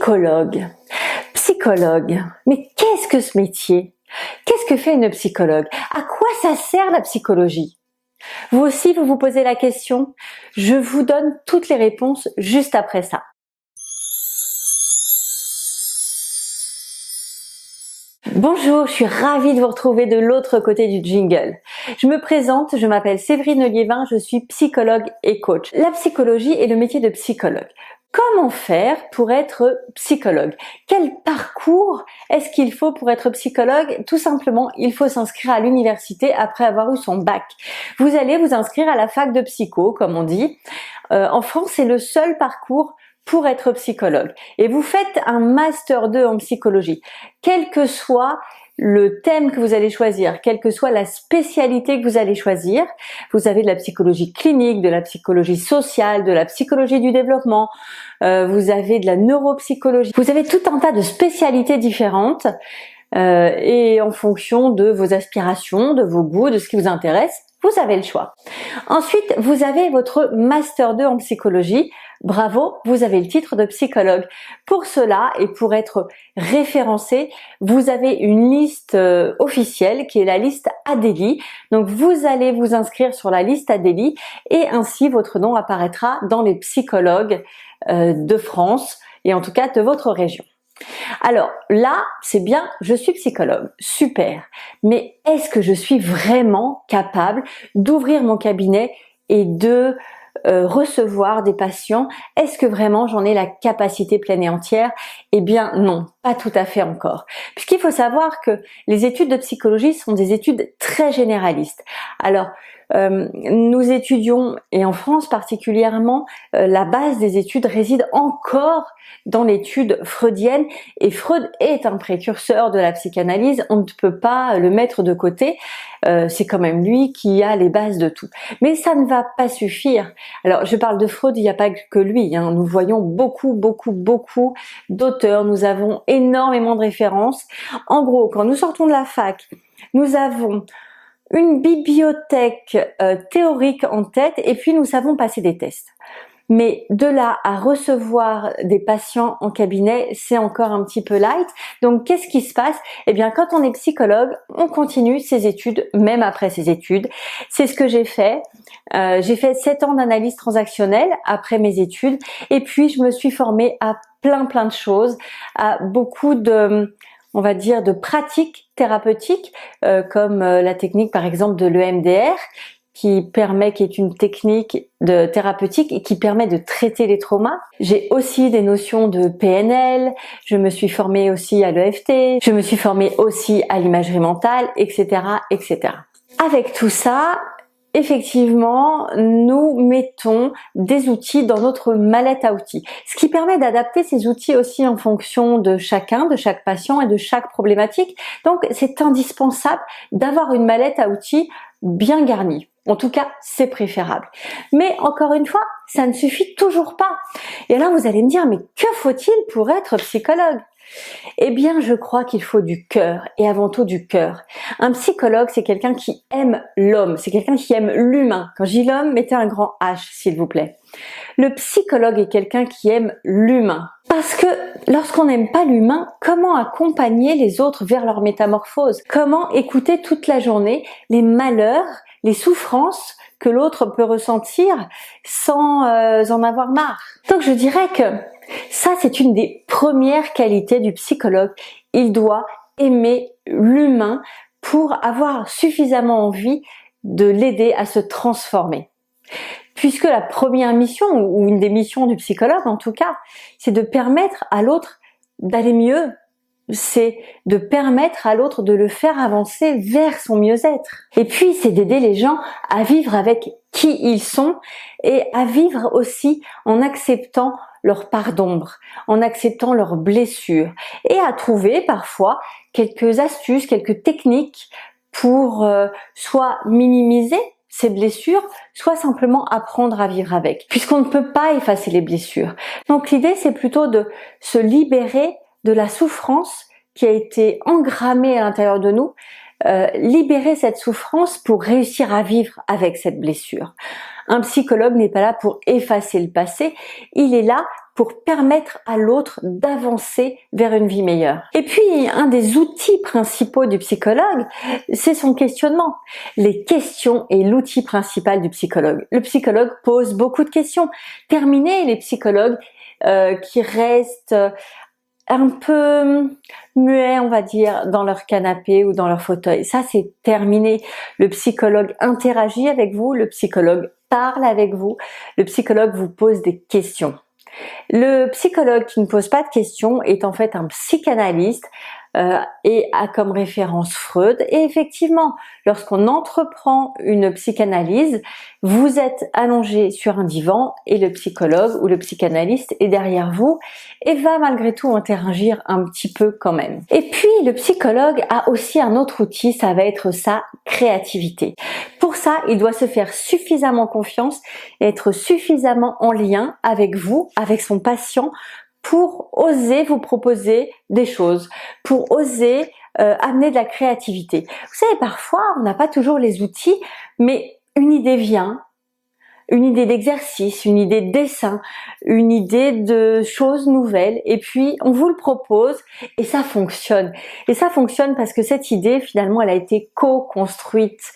Psychologue. Psychologue. Mais qu'est-ce que ce métier? Qu'est-ce que fait une psychologue? À quoi ça sert la psychologie? Vous aussi, vous vous posez la question? Je vous donne toutes les réponses juste après ça. Bonjour, je suis ravie de vous retrouver de l'autre côté du jingle. Je me présente, je m'appelle Séverine Oliévin, je suis psychologue et coach. La psychologie est le métier de psychologue. Comment faire pour être psychologue? Quel parcours est-ce qu'il faut pour être psychologue? Tout simplement, il faut s'inscrire à l'université après avoir eu son bac. Vous allez vous inscrire à la fac de psycho, comme on dit. En France, c'est le seul parcours pour être psychologue. Et vous faites un master 2 en psychologie. Quel que soit le thème que vous allez choisir, quelle que soit la spécialité que vous allez choisir, vous avez de la psychologie clinique, de la psychologie sociale, de la psychologie du développement, vous avez de la neuropsychologie, vous avez tout un tas de spécialités différentes et en fonction de vos aspirations, de vos goûts, de ce qui vous intéresse, vous avez le choix. Ensuite, vous avez votre Master 2 en psychologie. Bravo, vous avez le titre de psychologue. Pour cela et pour être référencé, vous avez une liste officielle qui est la liste Adélie. Donc vous allez vous inscrire sur la liste Adélie et ainsi votre nom apparaîtra dans les psychologues de France et en tout cas de votre région. Alors là, c'est bien, je suis psychologue, super. Mais est-ce que je suis vraiment capable d'ouvrir mon cabinet et de recevoir des patients? Est-ce que vraiment j'en ai la capacité pleine et entière? Eh bien non, pas tout à fait encore. Puisqu'il faut savoir que les études de psychologie sont des études très généralistes. Alors, nous étudions, et en France particulièrement, la base des études réside encore dans l'étude freudienne, et Freud est un précurseur de la psychanalyse, on ne peut pas le mettre de côté, c'est quand même lui qui a les bases de tout. Mais ça ne va pas suffire. Alors je parle de Freud, il n'y a pas que lui, hein. Nous voyons beaucoup d'auteurs, nous avons énormément de références. En gros, quand nous sortons de la fac, nous avons une bibliothèque théorique en tête et puis nous savons passer des tests. Mais de là à recevoir des patients en cabinet, c'est encore un petit peu light. Donc qu'est-ce qui se passe? Eh bien quand on est psychologue, on continue ses études même après ses études. C'est ce que j'ai fait. J'ai fait 7 ans d'analyse transactionnelle après mes études et puis je me suis formée à plein de choses, à beaucoup de, on va dire, de pratiques thérapeutiques, comme la technique par exemple de l'EMDR, qui est une technique de thérapeutique et qui permet de traiter les traumas. J'ai aussi des notions de PNL, je me suis formée aussi à l'EFT, je me suis formée aussi à l'imagerie mentale, etc., etc. Avec tout ça, effectivement, nous mettons des outils dans notre mallette à outils, ce qui permet d'adapter ces outils aussi en fonction de chacun, de chaque patient et de chaque problématique. Donc, c'est indispensable d'avoir une mallette à outils bien garnie. En tout cas, c'est préférable. Mais encore une fois, ça ne suffit toujours pas. Et là, vous allez me dire, mais que faut-il pour être psychologue? Eh bien, je crois qu'il faut du cœur, et avant tout du cœur. Un psychologue, c'est quelqu'un qui aime l'homme, c'est quelqu'un qui aime l'humain. Quand je dis l'homme, mettez un grand H, s'il vous plaît. Le psychologue est quelqu'un qui aime l'humain. Parce que lorsqu'on n'aime pas l'humain, comment accompagner les autres vers leur métamorphose? Comment écouter toute la journée les malheurs, les souffrances que l'autre peut ressentir sans en avoir marre? Donc je dirais que ça, c'est une des premières qualités du psychologue. Il doit aimer l'humain pour avoir suffisamment envie de l'aider à se transformer. Puisque la première mission, ou une des missions du psychologue en tout cas, c'est de permettre à l'autre d'aller mieux. C'est de permettre à l'autre de le faire avancer vers son mieux-être. Et puis, c'est d'aider les gens à vivre avec qui ils sont et à vivre aussi en acceptant leur part d'ombre, en acceptant leurs blessures et à trouver parfois quelques astuces, quelques techniques pour soit minimiser ces blessures, soit simplement apprendre à vivre avec, puisqu'on ne peut pas effacer les blessures. Donc l'idée, c'est plutôt de se libérer de la souffrance qui a été engrammée à l'intérieur de nous, libérer cette souffrance pour réussir à vivre avec cette blessure. Un psychologue n'est pas là pour effacer le passé, il est là pour permettre à l'autre d'avancer vers une vie meilleure. Et puis, un des outils principaux du psychologue, c'est son questionnement. Les questions est l'outil principal du psychologue. Le psychologue pose beaucoup de questions. Terminez les psychologues qui restent un peu muets, on va dire, dans leur canapé ou dans leur fauteuil. Ça, c'est terminé. Le psychologue interagit avec vous, le psychologue parle avec vous, le psychologue vous pose des questions. Le psychologue qui ne pose pas de questions est en fait un psychanalyste et a comme référence Freud. Et effectivement, lorsqu'on entreprend une psychanalyse, vous êtes allongé sur un divan et le psychologue ou le psychanalyste est derrière vous et va malgré tout interagir un petit peu quand même. Et puis, le psychologue a aussi un autre outil, ça va être sa créativité. Pour ça, il doit se faire suffisamment confiance et être suffisamment en lien avec vous, avec son patient, pour oser vous proposer des choses, pour oser amener de la créativité. Vous savez, parfois, on n'a pas toujours les outils, mais une idée vient, une idée d'exercice, une idée de dessin, une idée de choses nouvelles, et puis on vous le propose, et ça fonctionne. Et ça fonctionne parce que cette idée, finalement, elle a été co-construite.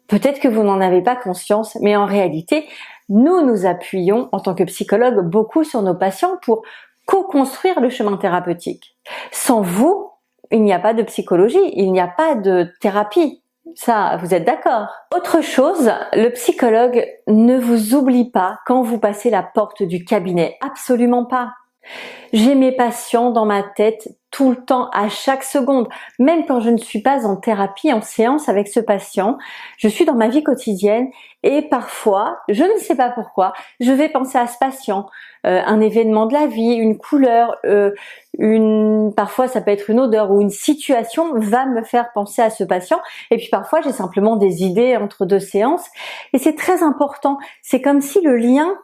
Peut-être que vous n'en avez pas conscience, mais en réalité, nous appuyons en tant que psychologue beaucoup sur nos patients pour co-construire le chemin thérapeutique. Sans vous, il n'y a pas de psychologie, il n'y a pas de thérapie. Ça, vous êtes d'accord? Autre chose, le psychologue ne vous oublie pas quand vous passez la porte du cabinet. Absolument pas. J'ai mes patients dans ma tête tout le temps, à chaque seconde. Même quand je ne suis pas en thérapie, en séance avec ce patient, je suis dans ma vie quotidienne et parfois, je ne sais pas pourquoi, je vais penser à ce patient, un événement de la vie, une couleur, parfois ça peut être une odeur ou une situation va me faire penser à ce patient. Et puis parfois, j'ai simplement des idées entre deux séances et c'est très important. C'est comme si le lien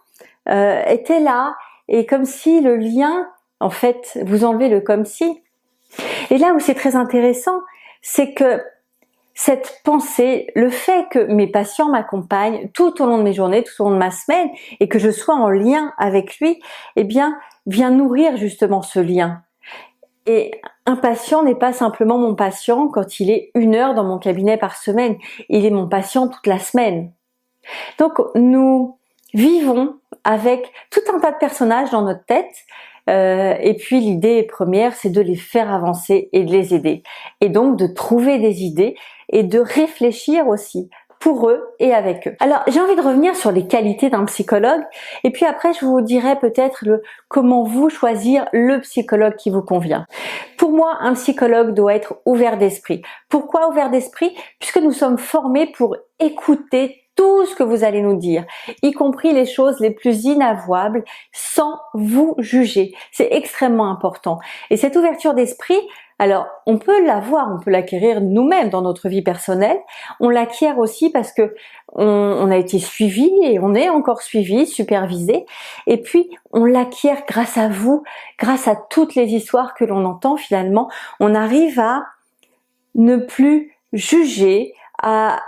était là. Et comme si le lien, en fait, vous enlevez le comme si. Et là où c'est très intéressant, c'est que cette pensée, le fait que mes patients m'accompagnent tout au long de mes journées, tout au long de ma semaine, et que je sois en lien avec lui, eh bien, vient nourrir justement ce lien. Et un patient n'est pas simplement mon patient quand il est 1 heure dans mon cabinet par semaine. Il est mon patient toute la semaine. Donc, nous vivons avec tout un tas de personnages dans notre tête et puis l'idée première, c'est de les faire avancer et de les aider. Et donc de trouver des idées et de réfléchir aussi pour eux et avec eux. Alors j'ai envie de revenir sur les qualités d'un psychologue et puis après je vous dirai peut-être comment vous choisir le psychologue qui vous convient. Pour moi, un psychologue doit être ouvert d'esprit. Pourquoi ouvert d'esprit? Puisque nous sommes formés pour écouter tout ce que vous allez nous dire, y compris les choses les plus inavouables, sans vous juger. C'est extrêmement important. Et cette ouverture d'esprit, alors on peut l'avoir, on peut l'acquérir nous-mêmes dans notre vie personnelle. On l'acquiert aussi parce que on a été suivi et on est encore suivi, supervisé. Et puis on l'acquiert grâce à vous, grâce à toutes les histoires que l'on entend finalement. On arrive à ne plus juger, à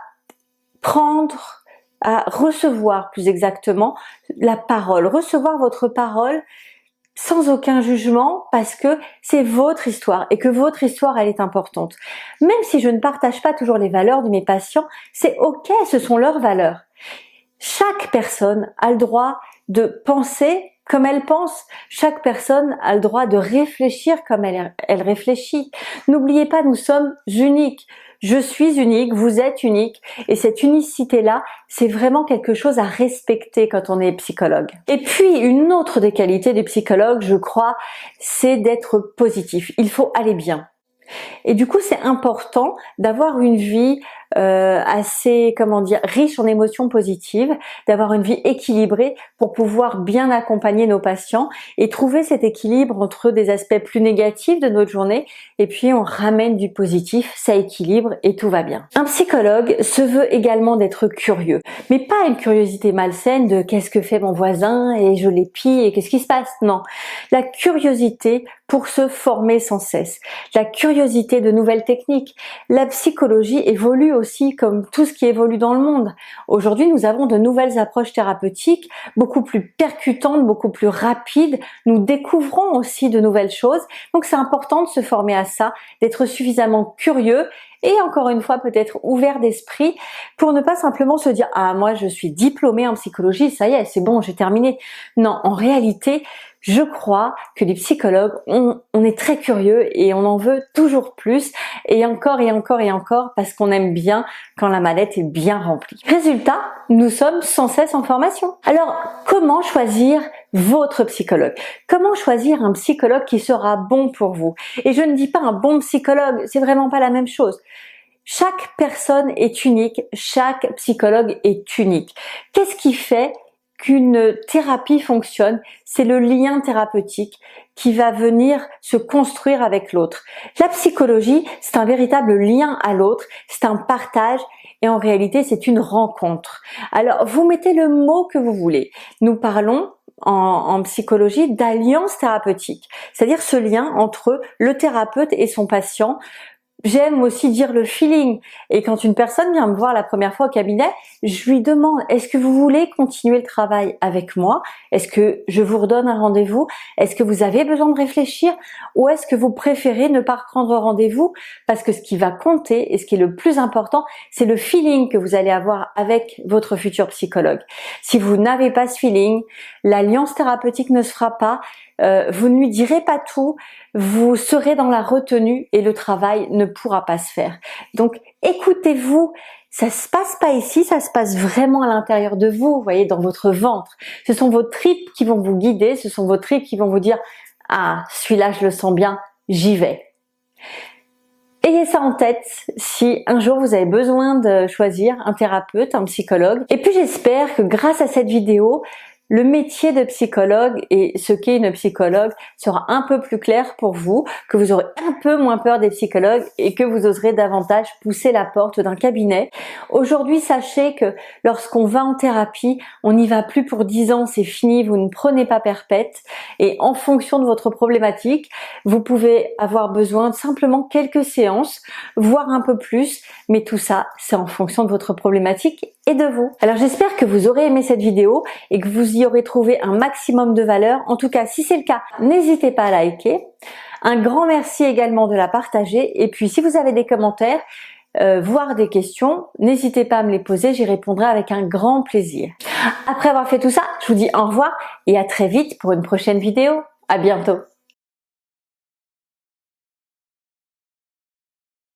prendre, à recevoir plus exactement la parole, recevoir votre parole sans aucun jugement parce que c'est votre histoire et que votre histoire elle est importante. Même si je ne partage pas toujours les valeurs de mes patients, c'est ok, ce sont leurs valeurs. Chaque personne a le droit de penser comme elle pense. Chaque personne a le droit de réfléchir comme elle réfléchit. N'oubliez pas, nous sommes uniques. Je suis unique, vous êtes unique et cette unicité-là, c'est vraiment quelque chose à respecter quand on est psychologue. Et puis, une autre des qualités du psychologue, je crois, c'est d'être positif. Il faut aller bien. Et du coup, c'est important d'avoir une vie assez, riche en émotions positives, d'avoir une vie équilibrée pour pouvoir bien accompagner nos patients et trouver cet équilibre entre des aspects plus négatifs de notre journée et puis on ramène du positif, ça équilibre et tout va bien. Un psychologue se veut également d'être curieux, mais pas une curiosité malsaine de qu'est-ce que fait mon voisin et je l'épie et qu'est-ce qui se passe, non. La curiosité pour se former sans cesse, la curiosité de nouvelles techniques. La psychologie évolue aussi aussi comme tout ce qui évolue dans le monde. Aujourd'hui, nous avons de nouvelles approches thérapeutiques, beaucoup plus percutantes, beaucoup plus rapides. Nous découvrons aussi de nouvelles choses. Donc c'est important de se former à ça, d'être suffisamment curieux et encore une fois peut-être ouvert d'esprit pour ne pas simplement se dire « Ah, moi je suis diplômée en psychologie, ça y est, c'est bon, j'ai terminé ». Non, en réalité, je crois que les psychologues, on est très curieux et on en veut toujours plus et encore et encore et encore parce qu'on aime bien quand la mallette est bien remplie. Résultat, nous sommes sans cesse en formation. Alors, comment choisir votre psychologue? Comment choisir un psychologue qui sera bon pour vous? Et je ne dis pas un bon psychologue, c'est vraiment pas la même chose. Chaque personne est unique, chaque psychologue est unique. Qu'est-ce qui fait qu'une thérapie fonctionne? C'est le lien thérapeutique qui va venir se construire avec l'autre. La psychologie, c'est un véritable lien à l'autre, c'est un partage et en réalité, c'est une rencontre. Alors, vous mettez le mot que vous voulez. Nous parlons en psychologie d'alliance thérapeutique, c'est-à-dire ce lien entre le thérapeute et son patient. J'aime aussi dire le feeling. Et quand une personne vient me voir la première fois au cabinet, je lui demande, est-ce que vous voulez continuer le travail avec moi? Est-ce que je vous redonne un rendez-vous? Est-ce que vous avez besoin de réfléchir? Ou est-ce que vous préférez ne pas reprendre rendez-vous? Parce que ce qui va compter et ce qui est le plus important, c'est le feeling que vous allez avoir avec votre futur psychologue. Si vous n'avez pas ce feeling, l'alliance thérapeutique ne se fera pas. Vous ne lui direz pas tout, vous serez dans la retenue et le travail ne pourra pas se faire. Donc écoutez-vous, ça se passe pas ici, ça se passe vraiment à l'intérieur de vous, vous voyez, dans votre ventre. Ce sont vos tripes qui vont vous guider, ce sont vos tripes qui vont vous dire « Ah, celui-là je le sens bien, j'y vais ». Ayez ça en tête si un jour vous avez besoin de choisir un thérapeute, un psychologue. Et puis j'espère que grâce à cette vidéo, le métier de psychologue et ce qu'est une psychologue sera un peu plus clair pour vous, que vous aurez un peu moins peur des psychologues et que vous oserez davantage pousser la porte d'un cabinet. Aujourd'hui, sachez que lorsqu'on va en thérapie, on n'y va plus pour 10 ans, c'est fini, vous ne prenez pas perpète et en fonction de votre problématique, vous pouvez avoir besoin de simplement quelques séances, voire un peu plus, mais tout ça, c'est en fonction de votre problématique et de vous. Alors j'espère que vous aurez aimé cette vidéo et que vous y aurez trouvé un maximum de valeur. En tout cas, si c'est le cas, n'hésitez pas à liker. Un grand merci également de la partager. Et puis si vous avez des commentaires, voire des questions, n'hésitez pas à me les poser, j'y répondrai avec un grand plaisir. Après avoir fait tout ça, je vous dis au revoir et à très vite pour une prochaine vidéo. À bientôt.